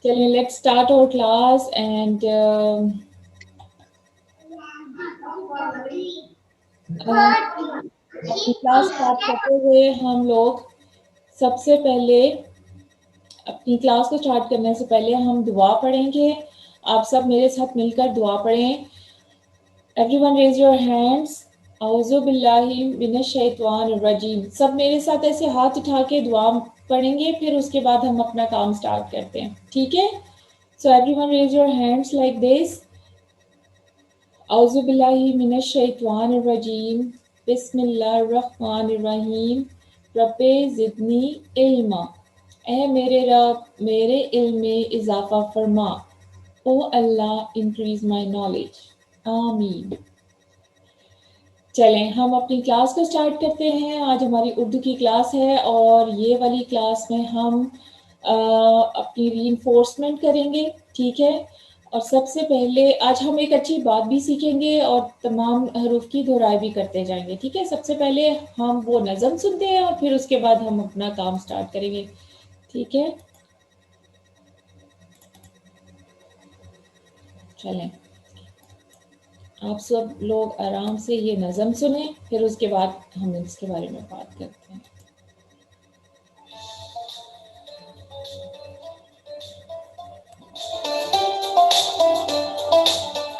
चलिए let's start our class and अपनी class start करते हुए हम लोग सबसे पहले अपनी क्लास को स्टार्ट करने से पहले हम दुआ पढ़ेंगे। आप सब मेरे साथ मिलकर दुआ पढ़ें। Everyone raise your hands. औज़ु बिल्लाहि मिनश शैतानिर रजीम। सब मेरे साथ ऐसे हाथ उठा के दुआ पढ़ेंगे, फिर उसके बाद हम अपना काम स्टार्ट करते हैं, ठीक है? So everyone raise your hands like this. औज़ु बिल्लाहि मिनश शैतानिर रजीम। बिस्मिल्लाहिर रहमानिर रहीम। रब्बे ज़िदनी इल्मा। ऐ मेरे रब, मेरे इल्म में इजाफा फरमा। ओ अल्लाह, इंक्रीज माय नॉलेज। आमीन। चलें हम अपनी क्लास को स्टार्ट करते हैं। आज हमारी उर्दू की क्लास है और ये वाली क्लास में हम अपनी रीइंफोर्समेंट करेंगे, ठीक है? और सबसे पहले आज हम एक अच्छी बात भी सीखेंगे और तमाम हरूफ की दोहराई भी करते जाएंगे, ठीक है? सबसे पहले हम वो नज़म सुनते हैं और फिर उसके बाद हम अपना काम स्टार्ट करेंगे, ठीक है? चलें आप सब लोग आराम से ये नज़म सुने, फिर उसके बाद हम इसके बारे में बात करते हैं।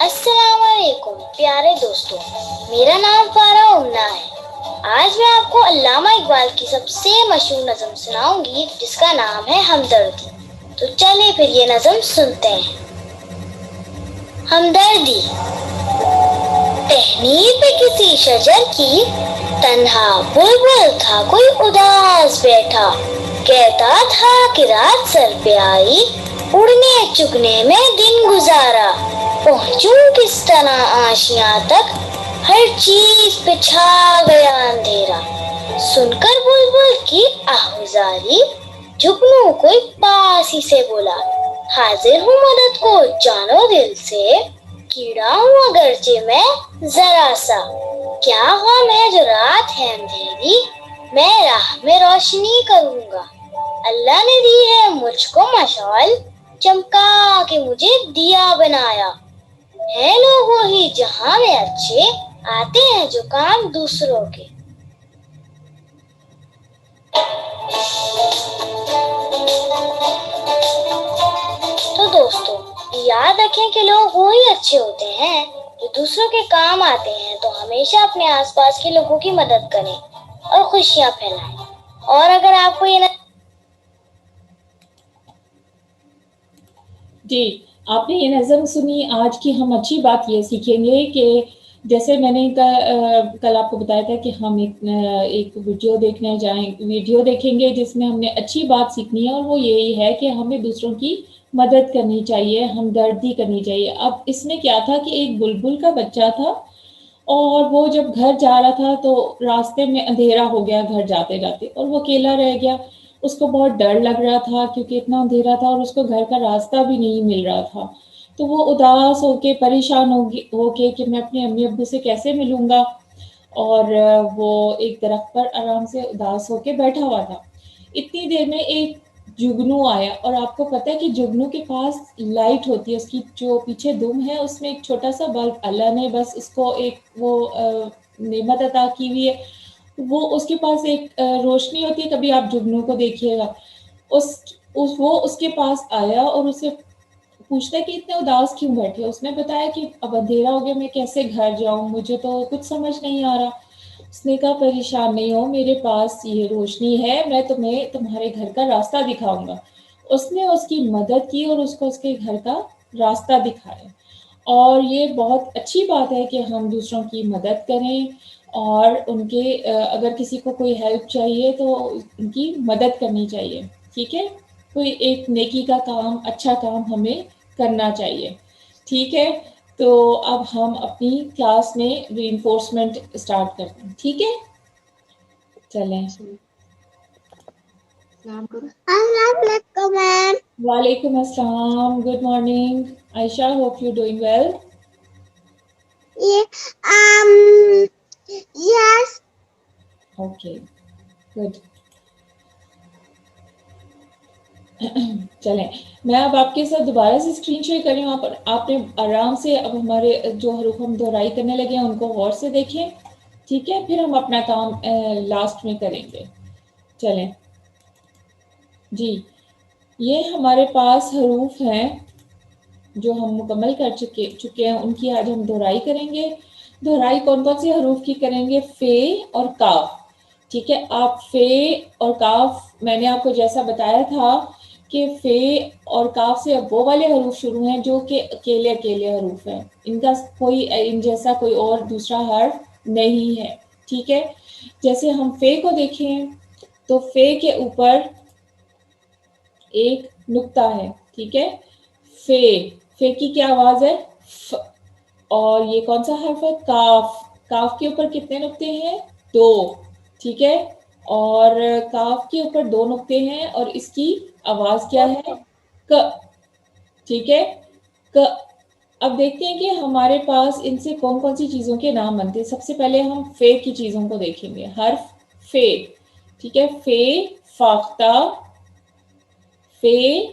अस्सलामुअलैकुम प्यारे दोस्तों, मेरा नाम फारा उम्ना है। आज मैं आपको अल्लामा इकबाल की सबसे मशहूर नज़म सुनाऊंगी जिसका नाम है हमदर्दी। तो चलिए फिर ये नज़म सुनते हैं। हमदर्दी। टहनी पे किसी शजर की तन्हा बुलबुल था कोई उदास बैठा, कहता था कि रात सर पे आई, उड़ने चुगने में दिन गुजारा। पहुंचूं किस तरह आशियां तक, हर चीज पे छा गया अंधेरा। सुनकर बुलबुल की आहुजारी, जुगनू कोई पास ही से बोला, हाजिर हूँ मदद को जानो दिल से, कीड़ा हूँ अगरचे मैं जरा सा। क्या गम है जो रात है अंधेरी, मैं राह में रोशनी करूंगा। अल्लाह ने दी है मुझको मशाल, चमका के मुझे दिया बनाया। है लोग वही जहां में अच्छे, आते हैं जो काम दूसरों के। तो दोस्तों, याद रखें कि लोग वही अच्छे होते हैं जो दूसरों के काम आते हैं। तो हमेशा अपने आसपास के लोगों की मदद करें और खुशियां फैलाएं। और अगर आपको ये जी, आपने ये नज़म सुनी। आज की हम अच्छी बात ये सीखेंगे कि जैसे मैंने कल आपको बताया था कि हम एक वीडियो देखेंगे जिसमें हमने अच्छी बात सीखनी है और वो यही है कि हमें दूसरों की मदद करनी चाहिए, हमदर्दी करनी चाहिए। अब इसमें क्या था कि एक बुलबुल का बच्चा था और वो जब घर जा रहा था तो रास्ते में अंधेरा हो गया घर जाते-जाते और वो अकेला रह गया। उसको बहुत डर लग रहा था क्योंकि इतना अंधेरा था और उसको घर का रास्ता भी नहीं मिल रहा था। तो वो उदास होके, परेशान होके कि मैं अपने अम्मी-अब्बू से कैसे मिलूँगा? और वो एक दरख्त पर आराम से उदास होके बैठा हुआ था। इतनी देर में एक जुगनू आया और आपको पता है कि जुगनू के पास लाइट होती है, उसकी जो पीछे दुम है उसमें एक छोटा-सा बल्ब, अल्लाह ने बस इसको एक वो नेमत अता की हुई है। वो उसके पास एक रोशनी होती है, कभी आप जुगनू को देखिएगा। वो उसके पास आया और उससे पूछता है कि इतने उदास क्यों बैठे हो? उसने बताया कि अब अंधेरा हो गया, मैं कैसे घर जाऊँ? मुझे तो कुछ समझ नहीं आ रहा। उसने कहा परेशान नहीं हो, मेरे पास ये रोशनी है, मैं तुम्हें तुम्हारे घर का रास्ता दिखाऊँगा। उसने उसकी मदद की और उसको उसके घर का रास्ता दिखाया। और ये बहुत अच्छी बात है कि हम दूसरों की मदद करें और अगर किसी को कोई हेल्प चाहिए तो उनकी मदद करनी चाहिए, ठीक है? कोई एक नेकी का काम, अच्छा काम हमें करना चाहिए, ठीक है? तो अब हम अपनी क्लास में रीइंफोर्समेंट स्टार्ट करते हैं, ठीक है? चलें। अस्सलाम मैम। वालेकुम अस्सलाम, good morning. Ayesha, hope you doing well. Yes. Okay, good. चलें, मैं अब आपके साथ दोबारा से स्क्रीन शेयर कर रही हूँ। आपने आराम से अब हमारे जो हरूफ हम दोहराई करने लगे हैं उनको गौर से देखें, ठीक है? फिर हम अपना काम लास्ट में करेंगे। चलें जी, ये हमारे पास हरूफ हैं जो हम मुकम्मल कर चुके हैं, उनकी आज हम दोहराई करेंगे। दोहराई कौन कौन से हरूफ की करेंगे? फ़े और काफ, ठीक है? आप फ़े और काफ, मैंने आपको जैसा बताया था कि फ़े और काफ से वो वाले हरूफ शुरू हैं जो कि अकेले अकेले हरूफ हैं, इनका कोई इन जैसा कोई और दूसरा हर्फ नहीं है, ठीक है? जैसे हम फ़े को देखें तो फ़े के ऊपर एक नुक्ता है, ठीक है? फे, फे की क्या आवाज़ है? फ। और ये कौन सा हर्फ है? काफ, काफ के ऊपर कितने नुक्ते हैं? 2, ठीक है? और काफ के ऊपर 2 नुक्ते हैं और इसकी आवाज़ क्या है? क, ठीक है? क। अब देखते हैं कि हमारे पास इनसे कौन कौन सी चीज़ों के नाम बनते हैं। सबसे पहले हम फे की चीज़ों को देखेंगे। हर्फ फे, ठीक है? फे, फाख्ता, फे,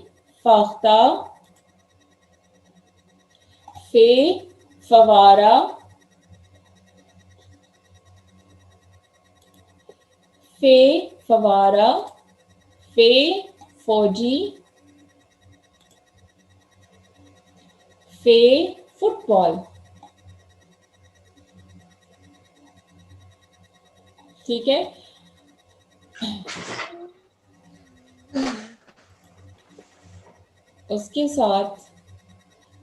फाख्ता, फे, फवारा, फे, फवारा, फे, फौजी, फे, फुटबॉल, ठीक है? उसके साथ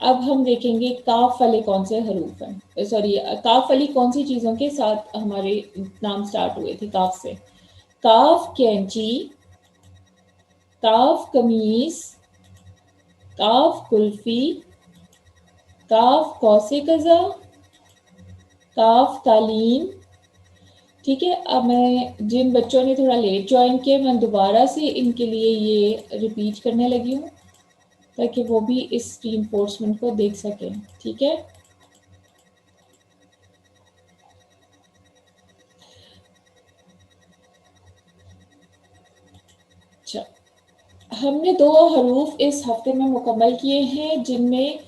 अब हम देखेंगे काफ वाले कौन से हरूफ हैं, सॉरी काफ वाली कौन सी चीज़ों के साथ हमारे नाम स्टार्ट हुए थे काफ से। काफ कैंची, काफ कमीज, काफ कुल्फी, काफ कौसे कज़ा, काफ कालीन, ठीक है? अब मैं जिन बच्चों ने थोड़ा लेट ज्वाइन किया, मैं दोबारा से इनके लिए ये रिपीट करने लगी हूँ ताकि वो भी इस रीइंफोर्समेंट को देख सकें, ठीक है? अच्छा, हमने 2 हरूफ इस हफ्ते में मुकम्मल किए हैं जिनमें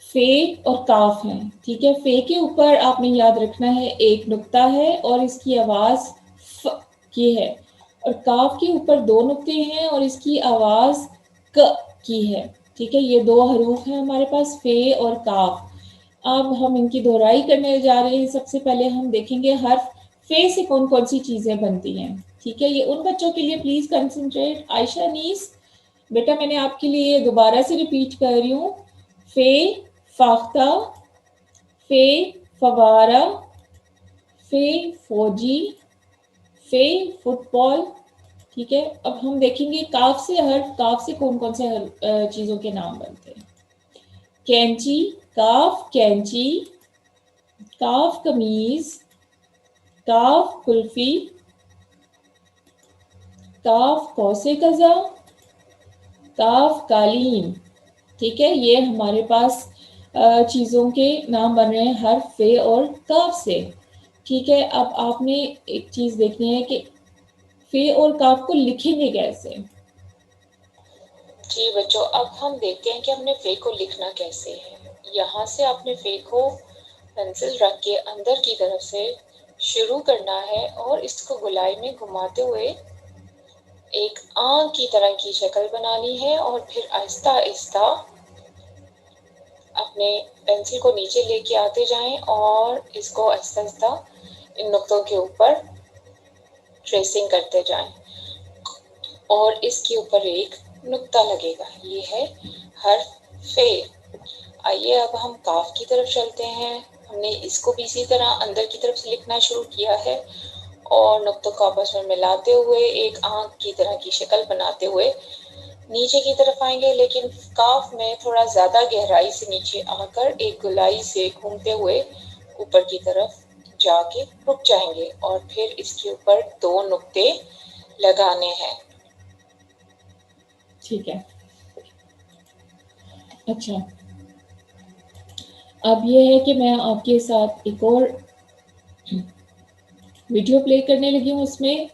फ़े और काफ हैं, ठीक है? फ़े के ऊपर आपने याद रखना है एक नुक्ता है और इसकी आवाज़ फ की है, और काफ के ऊपर 2 नुक्ते हैं और इसकी आवाज़ क की है, ठीक है? ये 2 हरूफ हैं हमारे पास, फ़े और काफ। अब हम इनकी दोहराई करने जा रहे हैं। सबसे पहले हम देखेंगे हर्फ फ़े से कौन-कौन सी चीज़ें बनती हैं, ठीक है? ये उन बच्चों के लिए प्लीज़ कंसंट्रेट। आयशा, अनीस, बेटा मैंने आपके लिए दोबारा से रिपीट कर रही हूँ। फ़े, फाख्ता, फ़े, फवारा, फ़े, फौजी, फ़े, फुटबॉल, ठीक है? अब हम देखेंगे काफ से, हर्फ काफ से कौन-कौन से चीज़ों के नाम बनते हैं। कैंची, काफ कैंची, काफ कमीज, काफ कुल्फी, काफ कौसे कज़ा, काफ कालीन, ठीक है? ये हमारे पास चीज़ों के नाम बन रहे हैं हर्फ फ़े और काफ से, ठीक है? अब आपने एक चीज़ देखनी है कि फ़े और काफ को लिखेंगे कैसे? जी बच्चों, अब हम देखते हैं कि हमने फे को लिखना कैसे है। यहाँ से आपने फे को पेंसिल रख के अंदर की तरफ से शुरू करना है और इसको गोलाई में घुमाते हुए एक आंख की तरह की शक्ल बनानी है और फिर आहिस्ता आहिस्ता अपने पेंसिल को नीचे लेके आते जाएं और इसको आहिस्ता आहिस्ता इन नुक्तों के ऊपर ट्रेसिंग करते जाएं और इसके ऊपर एक नुक्ता लगेगा। ये है हर्फ फे। आइए अब हम काफ की तरफ चलते हैं। हमने इसको भी इसी तरह अंदर की तरफ से लिखना शुरू किया है और नुक्तों को आपस में मिलाते हुए एक आंख की तरह की शक्ल बनाते हुए नीचे की तरफ आएंगे, लेकिन काफ में थोड़ा ज्यादा गहराई से नीचे आकर एक गोलाई से घूमते हुए ऊपर की तरफ जाके रुक जाएंगे और फिर इसके ऊपर 2 नुक्ते लगाने हैं। ठीक है। अच्छा, अब ये है कि मैं आपके साथ एक और वीडियो प्ले करने लगी हूँ, उसमें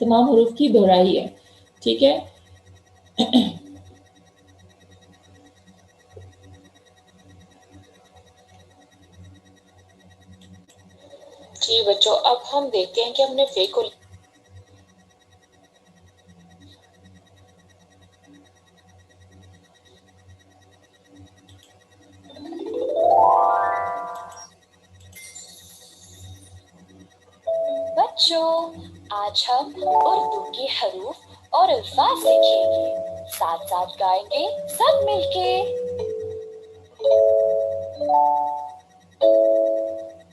तमाम हरूफ की दोहराई है, ठीक है? जी बच्चों, अब हम देखते हैं कि हमने वे को बच्चों, आज हम उर्दू के हरूफ और अल्फाज सीखेंगे। साथ साथ गाएंगे सब मिलके।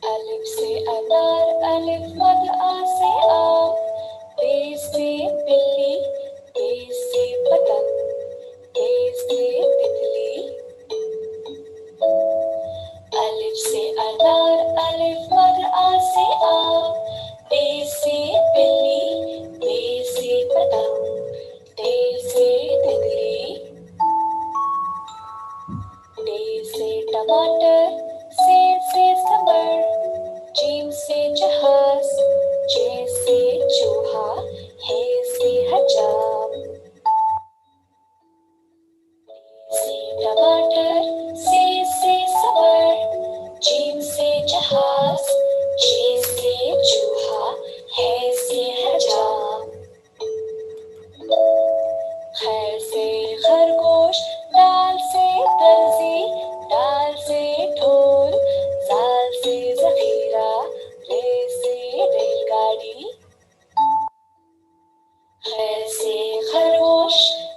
अलिफ से अनार, अलिफ मद आ से आम, बे से बिल्ली, बे से पतंग, बे से तितली। अलिफ से अनार, अलिफ मद आ से आम, बे से बिल्ली, बे से पतंग, ते से तितली। टे से टमाटर, से समर, जीम से जहाज, जे से चूहा, हे से हजाम। से टमाटर, से समर, जीम से जहाज, जे से चूहा, हे से हजाम। खैर से खरगोश, दाल से दर्जी, दाल से ढोल, जाल से जखीरा, रे से रेलगाड़ी। खैर से खरगोश,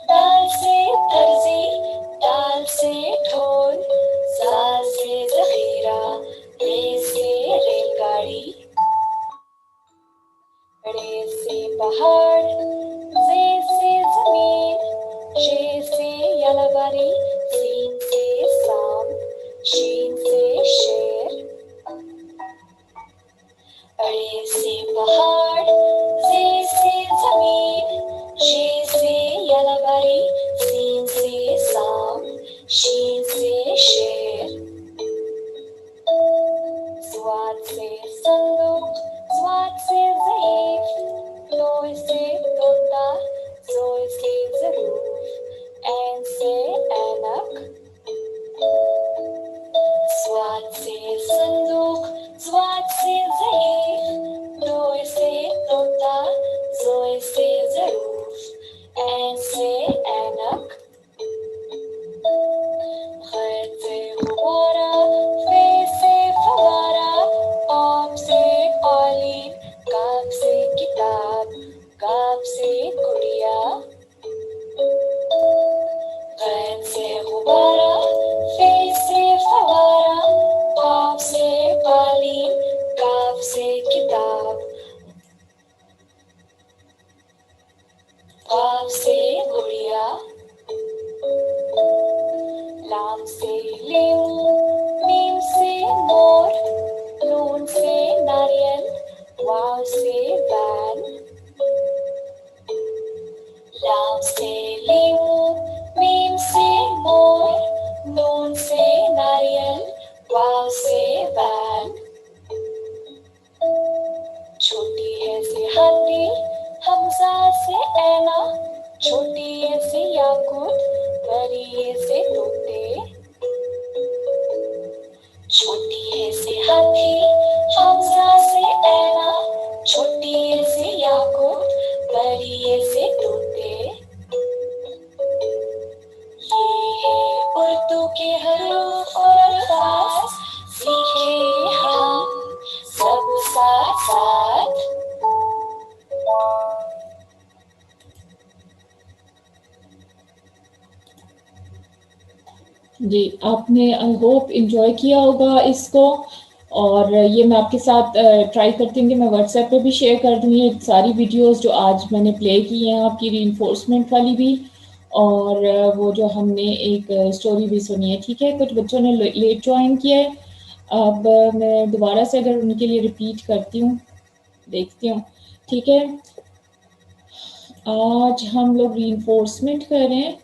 दाल से दर्जी, दाल से ढोल, जाल से जखीरा, रे से रेलगाड़ी। रे से पहाड़, जे से जमीन, शे से यलबरी, सीन से शाम, शीन से शेर। अड़े से पहाड़, जे से जमीन, शे से यलबरी, सीन से शाम, शीन से शेर। स्वाद से संदूक, स्वाद से ज़ईफ़, तोय से तोता, ज़ोय से ज़रूफ, ऐन से ऐनक। स्वाद से संदूक, स्वाद से ज़ईफ़, तोय से तोता, ज़ोय से ज़रूफ, ऐन से ऐनक। खैर से गुब्बारा, फे से फवारा, आप से कालीन, काफ से किताब, काफ से गुड़िया। खैर से गुब्बारा, फे से फवारा, आप से कालीन, काफ से किताब, काफ से गुड़िया। लाम से लीमू, मीम से मोर, नून से नारियल, वाव से वैन। लाम से लीमू, मीम से मोर, नून से नारियल, वाव से वैन। छोटी है से हाथी, हमजा से ऐना, छोटी है से याकूत, बड़ी है से तोते। छोटी है से हाथी, हमजा से ऐना, छोटी है से याकूत, बड़ी है से तोते। ये है उर्दू के हरूफ और अल्फाज, सीखे हम सब साथ साथ। जी, आपने आई होप एंजॉय किया होगा इसको। और ये मैं आपके साथ ट्राई करती हूँ कि मैं व्हाट्सएप पे भी शेयर कर दूँ ये सारी वीडियोस जो आज मैंने प्ले की हैं, आपकी रीइंफोर्समेंट वाली भी, और वो जो हमने एक स्टोरी भी सुनी है। ठीक है, कुछ बच्चों ने लेट ज्वाइन किया है। अब मैं दोबारा से अगर उनके लिए रिपीट करती हूँ, देखती हूँ। ठीक है, आज हम लोग रीइंफोर्समेंट कर रहे हैं।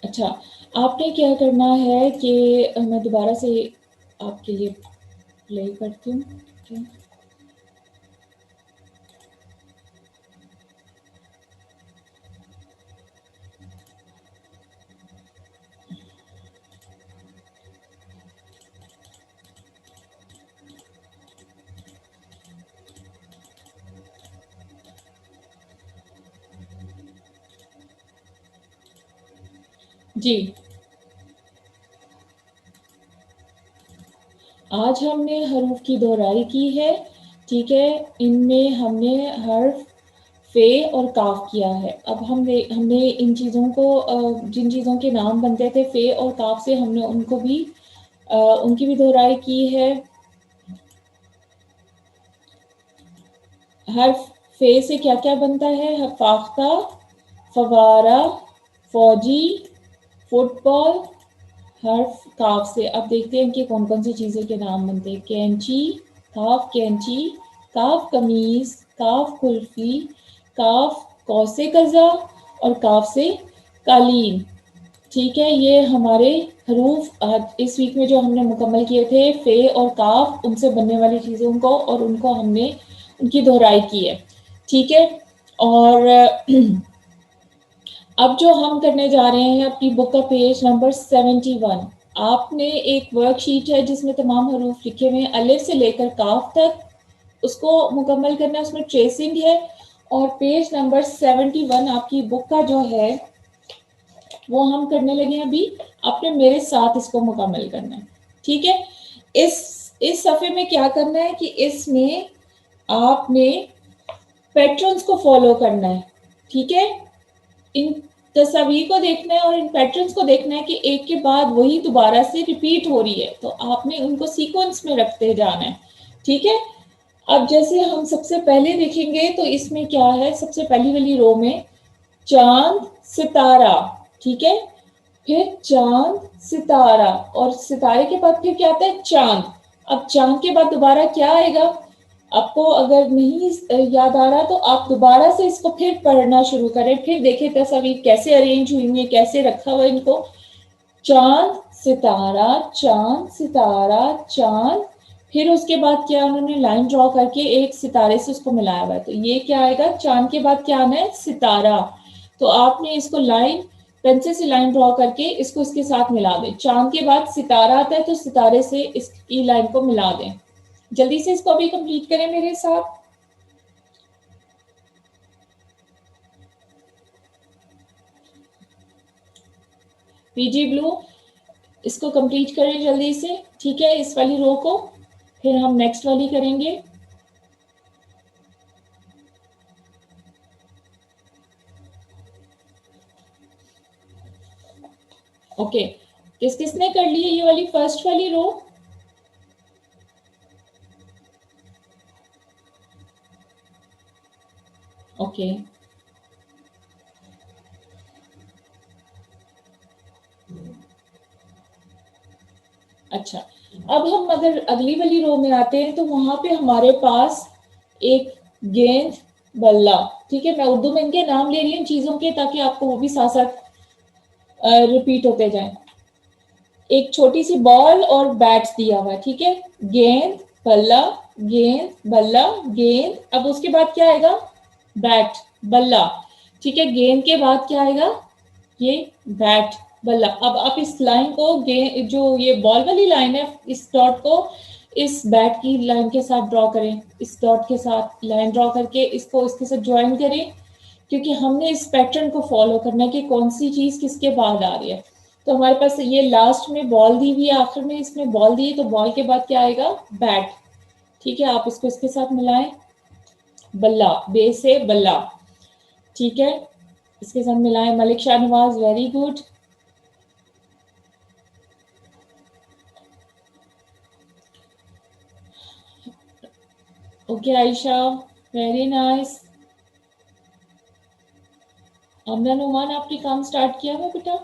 अच्छा, आपने क्या करना है कि मैं दोबारा से आपके लिए प्ले करती हूँ। जी, आज हमने हरूफ की दोहराई की है, ठीक है। इनमें हमने हर्फ फे और काफ किया है। अब हमने इन चीज़ों को जिन चीज़ों के नाम बनते थे फे और काफ से, हमने उनको भी उनकी भी दोहराई की है। हर्फ फे से क्या क्या बनता है? फाख्ता, फवारा, फौजी, फुटबॉल। हर्फ काफ से अब देखते हैं कि कौन कौन सी चीज़ों के नाम बनते हैं। कैंची, काफ कैंची, काफ कमीज, काफ कुल्फी, काफ कौसे कज़ा और काफ से कालीन। ठीक है, ये हमारे हरूफ इस वीक में जो हमने मुकम्मल किए थे फे और काफ, उनसे बनने वाली चीज़ों को, और उनको हमने उनकी दोहराई की है, ठीक है। और अब जो हम करने जा रहे हैं अपनी बुक का पेज नंबर 71। आपने एक वर्कशीट है जिसमें तमाम हरूफ लिखे हुए हैं अलिफ से लेकर काफ तक, उसको मुकम्मल करना है, उसमें ट्रेसिंग है। और पेज नंबर 71 आपकी बुक का जो है वो हम करने लगे हैं अभी। आपने मेरे साथ इसको मुकम्मल करना है, ठीक है। इस सफ़े में क्या करना है कि इसमें आपने पैटर्न्स को फॉलो करना है, ठीक है। इन तस्वीर को देखना है और इन पैटर्न्स को देखना है कि एक के बाद वही दोबारा से रिपीट हो रही है, तो आपने उनको सीक्वेंस में रखते जाना है, ठीक है। अब जैसे हम सबसे पहले देखेंगे तो इसमें क्या है, सबसे पहली वाली रो में चांद सितारा, ठीक है। फिर चांद सितारा, और सितारे के बाद फिर क्या आता है? चांद। अब चांद के बाद दोबारा क्या आएगा? आपको अगर नहीं याद आ रहा तो आप दोबारा से इसको फिर पढ़ना शुरू करें, फिर देखें तस्वीर कैसे अरेंज हुई है, कैसे रखा हुआ है इनको। चांद सितारा, चांद सितारा, चांद। फिर उसके बाद क्या उन्होंने लाइन ड्रॉ करके एक सितारे से उसको मिलाया हुआ है, तो ये क्या आएगा? चांद के बाद क्या आना है? सितारा। तो आपने इसको लाइन पेंसिल से लाइन ड्रॉ करके इसको इसके साथ मिला दें। चांद के बाद सितारा आता है तो सितारे से इसकी लाइन को मिला दें। जल्दी से इसको अभी कंप्लीट करें मेरे साथ। पीजी ब्लू, इसको कंप्लीट करें जल्दी से, ठीक है, इस वाली रो को। फिर हम नेक्स्ट वाली करेंगे। ओके, किस किसने कर ली है ये वाली फर्स्ट वाली रो? ओके, अच्छा। अब हम अगर अगली वाली रो में आते हैं तो वहां पे हमारे पास एक गेंद, बल्ला, ठीक है। मैं उर्दू में इनके नाम ले रही हूँ चीजों के, ताकि आपको वो भी साथ साथ रिपीट होते जाएं। एक छोटी सी बॉल और बैट्स दिया हुआ है, ठीक है। गेंद बल्ला, गेंद बल्ला, गेंद। अब उसके बाद क्या आएगा? बैट बल्ला, ठीक है। गेंद के बाद क्या आएगा? ये बैट बल्ला। अब आप इस लाइन को जो ये बॉल वाली लाइन है, इस डॉट को इस बैट की लाइन के साथ ड्रॉ करें। इस डॉट के साथ लाइन ड्रॉ करके इसको इसके साथ ज्वाइन करें, क्योंकि हमने इस पैटर्न को फॉलो करना है कि कौन सी चीज किसके बाद आ रही है। तो हमारे पास ये लास्ट में बॉल दी हुई है, आखिर में इसमें बॉल दी है, तो बॉल के बाद क्या आएगा? बैट, ठीक है। आप इसको इसके साथ मिलाएं, बल्ला, बे से बल्ला, ठीक है। इसके साथ मिलाएं। Malik Shahnawaz, very good. Okay Ayesha, very nice. Amna Numan, आपने काम स्टार्ट किया है बेटा?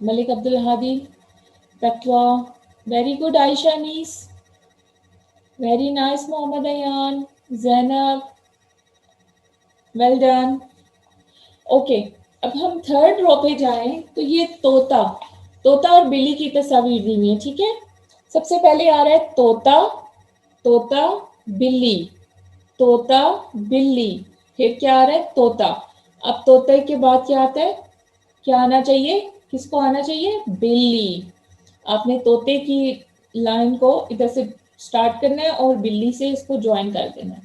Malik Abdul Hadi, Taqwa, very good. Ayesha Nees, very nice. Mohammad Ayan, Zainab, well done. Okay, अब हम थर्ड रो पे जाएं तो ये तोता, तोता और बिल्ली की तस्वीर दी हुई है, ठीक है। सबसे पहले आ रहा है तोता, तोता बिल्ली, तोता बिल्ली। फिर क्या आ रहा है? तोता। अब तोते के बाद क्या आता है? क्या आना चाहिए? किसको आना चाहिए? बिल्ली। आपने तोते की लाइन को इधर से स्टार्ट करना है और बिल्ली से इसको ज्वाइन कर देना है।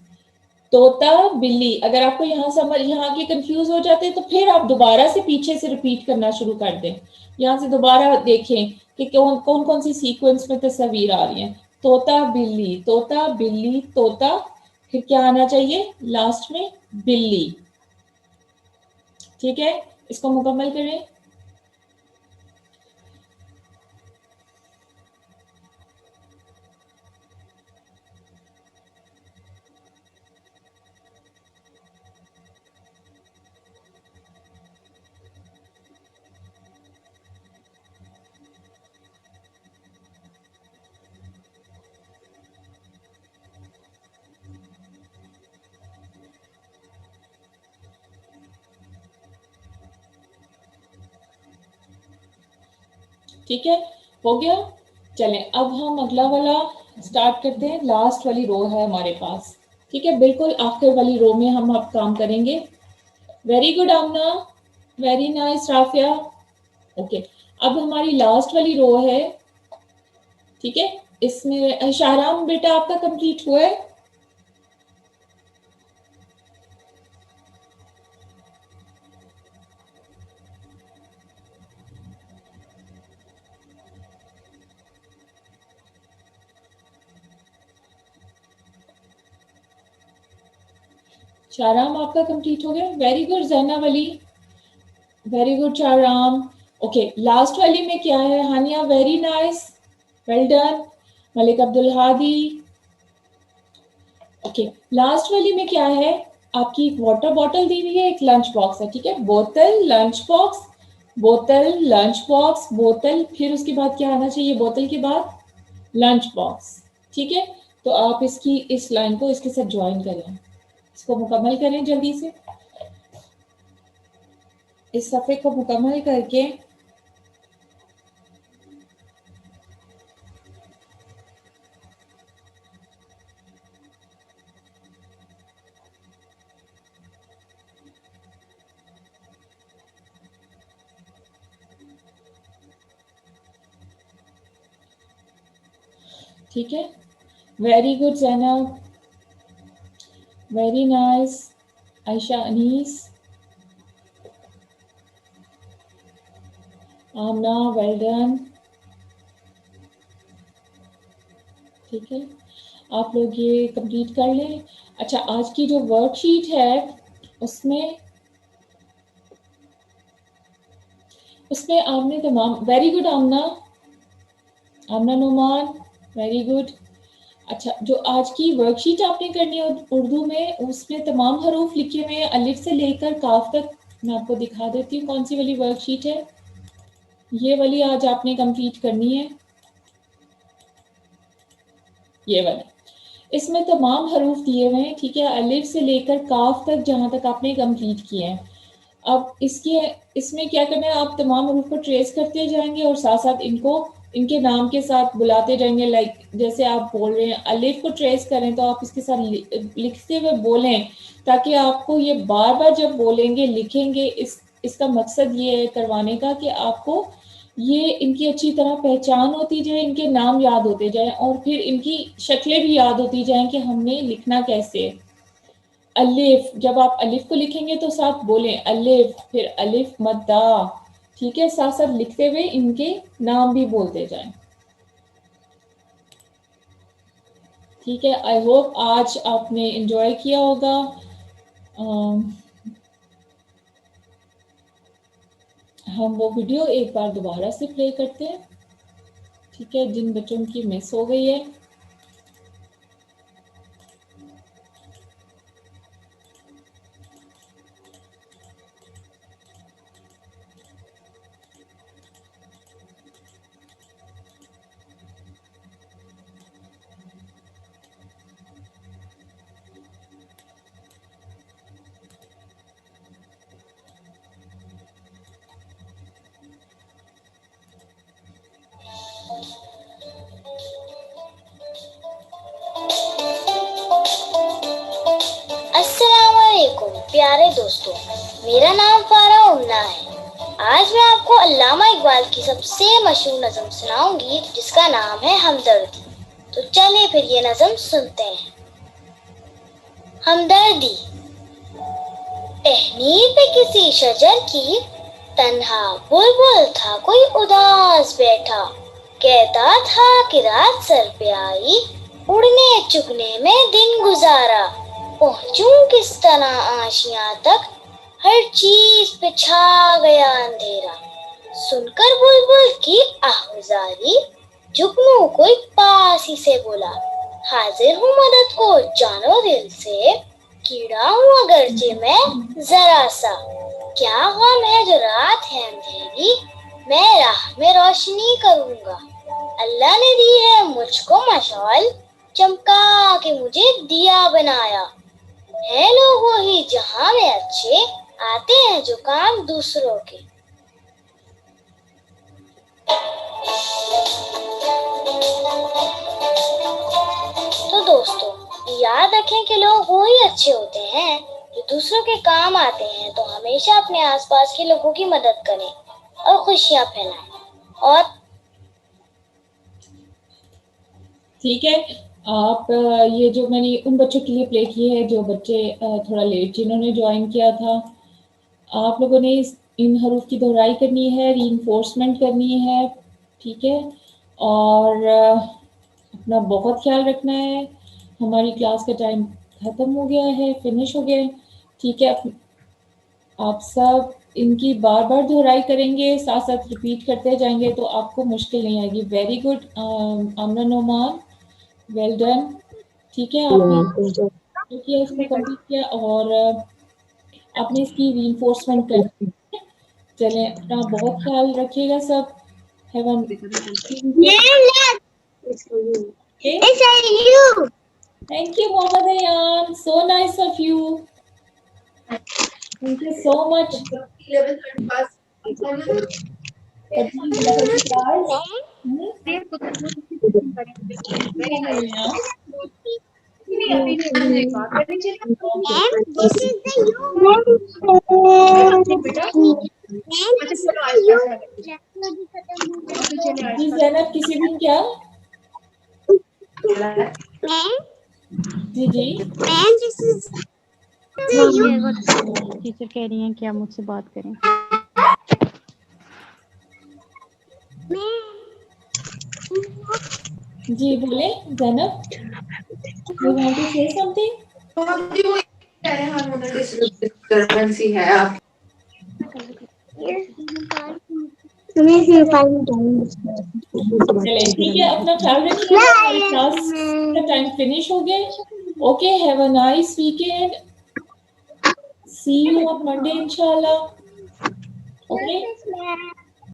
तोता बिल्ली। अगर आपको यहाँ समझ यहाँ के कंफ्यूज हो जाते हैं तो फिर आप दोबारा से पीछे से रिपीट करना शुरू कर दें। यहाँ से दोबारा देखें कि कौन कौन कौन सी सीक्वेंस में तस्वीर आ रही है। तोता बिल्ली, तोता बिल्ली, तोता, फिर क्या आना चाहिए लास्ट में, बिल्ली। ठीक है, इसको मुकम्मल करें। ठीक है, हो गया। चलें अब हम अगला वाला स्टार्ट करते हैं। लास्ट वाली रो है हमारे पास। ठीक है, बिल्कुल आखिर वाली रो में हम अब काम करेंगे। वेरी गुड आमना, वेरी नाइस राफिया। ओके, अब हमारी लास्ट वाली रो है। ठीक है, इसमें शाहराम बेटा आपका कंप्लीट हुआ है। शाहराम आपका कंप्लीट हो गया, very good. Zainab Ali, very good Shahram. Okay, last वाली में क्या है, Hania, very nice, well done. Malik Abdul Hadi. Okay, last वाली में क्या है, आपकी एक वाटर बॉटल दी हुई है, एक लंच बॉक्स है। ठीक है, बोतल लंच बॉक्स, बोतल लंच बॉक्स, बोतल, फिर उसके बाद क्या आना चाहिए, बोतल के बाद लंच बॉक्स। ठीक है, तो आप इसकी इस लाइन को इसके साथ ज्वाइन करें, इसको मुकम्मल करें जल्दी से। इस सफ़े को मुकम्मल करके ठीक है, very good Zainab, very nice Ayesha Anees, Amna, well done. ठीक है, आप लोग ये कंप्लीट कर लें। अच्छा, आज की जो वर्कशीट है उसमें उसमें आपने तमाम, वेरी गुड आमना, आमना नुमान, वेरी गुड। अच्छा, जो आज की वर्कशीट आपने करनी है उर्दू में, उसमें तमाम हरूफ लिखे हुए हैं अलिफ से लेकर काफ तक। मैं आपको दिखा देती हूँ कौन सी वाली वर्कशीट है। ये वाली आज आपने कंप्लीट करनी है, ये वाली। इसमें तमाम हरूफ दिए हुए हैं। ठीक है, अलिफ से लेकर काफ तक जहाँ तक आपने कंप्लीट किए हैं। अब इसके इसमें क्या करना है, आप तमाम हरूफ को ट्रेस करते जाएंगे और साथ साथ इनको इनके नाम के साथ बुलाते जाएंगे। लाइक जैसे आप बोल रहे हैं अलिफ को ट्रेस करें तो आप इसके साथ लिखते हुए बोलें, ताकि आपको ये बार बार जब बोलेंगे लिखेंगे, इसका मकसद ये है करवाने का कि आपको ये इनकी अच्छी तरह पहचान होती जाए, इनके नाम याद होते जाए और फिर इनकी शक्लें भी याद होती जाएं कि हमने लिखना कैसे है। अलिफ, जब आप अलिफ को लिखेंगे तो साथ बोलें अलिफ, फिर अलिफ मद्दा। ठीक है, साथ साथ लिखते हुए इनके नाम भी बोलते जाएं। ठीक है, आई होप आज आपने एंजॉय किया होगा। हम वो वीडियो एक बार दोबारा से प्ले करते हैं। ठीक है, जिन बच्चों की मिस हो गई है। अस्सलामुअलैकुम प्यारे दोस्तों, मेरा नाम फारा उमना है। आज मैं आपको अल्लामा इकबाल की सबसे मशहूर नज़म सुनाऊंगी जिसका नाम है हमदर्दी। तो चलिए फिर ये नज़म सुनते हैं। हमदर्दी। टहनी पे किसी शजर की तन्हा बुलबुल था कोई उदास बैठा, कहता था कि रात सर पे आई, उड़ने चुगने में दिन गुजारा, पहुंचूं किस तरह आशियां तक, हर चीज पे छा गया अंधेरा। सुनकर बुलबुल की आहुजारी, जुगनू कोई पास ही से बोला, हाजिर हूँ मदद को जानो दिल से, कीड़ा हूँ अगरचे मैं जरा सा, क्या गम है जो रात है अंधेरी, मैं राह में रोशनी करूंगा। अल्लाह ने दी है मुझको मशाल, चमका के मुझे दिया बनाया, है लोग वही जहां में अच्छे, आते हैं जो काम दूसरों के। तो दोस्तों, याद रखें कि लोग वही अच्छे होते हैं जो दूसरों के काम आते हैं, तो हमेशा अपने आसपास के लोगों की मदद करें और खुशियां फैलाएं। और ठीक है, आप ये जो मैंने उन बच्चों के लिए प्ले किए हैं जो बच्चे थोड़ा लेट जिन्होंने ज्वाइन किया था, आप लोगों ने इन हरूफ की दोहराई करनी है, रीइंफोर्समेंट करनी है, ठीक है। और अपना बहुत ख्याल रखना है। हमारी क्लास का टाइम ख़त्म हो गया है, फिनिश हो गया है, ठीक है। आप सब इनकी बार बार दोहराई करेंगे, साथ साथ रिपीट करते जाएंगे तो आपको मुश्किल नहीं आएगी। वेरी गुड आमना नोमान, वेल डन। ठीक है, आपने जो किया इसको कंप्लीट किया और आपने इसकी रीइंफोर्समेंट कर। चलें, अपना बहुत ख्याल रखिएगा सब। Have a thank you Mohammad Ayan, so nice of you, thank you so much. जी ज़ैनब, किसी दिन क्या? जी जी टीचर कह रही हैं कि आप मुझसे बात करें। जी बोले Zainab, you want to say something? Disturbance ही है आप चलें, ठीक है, अपना ख्याल रखिएगा। हमारी क्लास का टाइम फिनिश हो गया। Okay, have a nice weekend, see you on Monday इंशाल्लाह। ओके।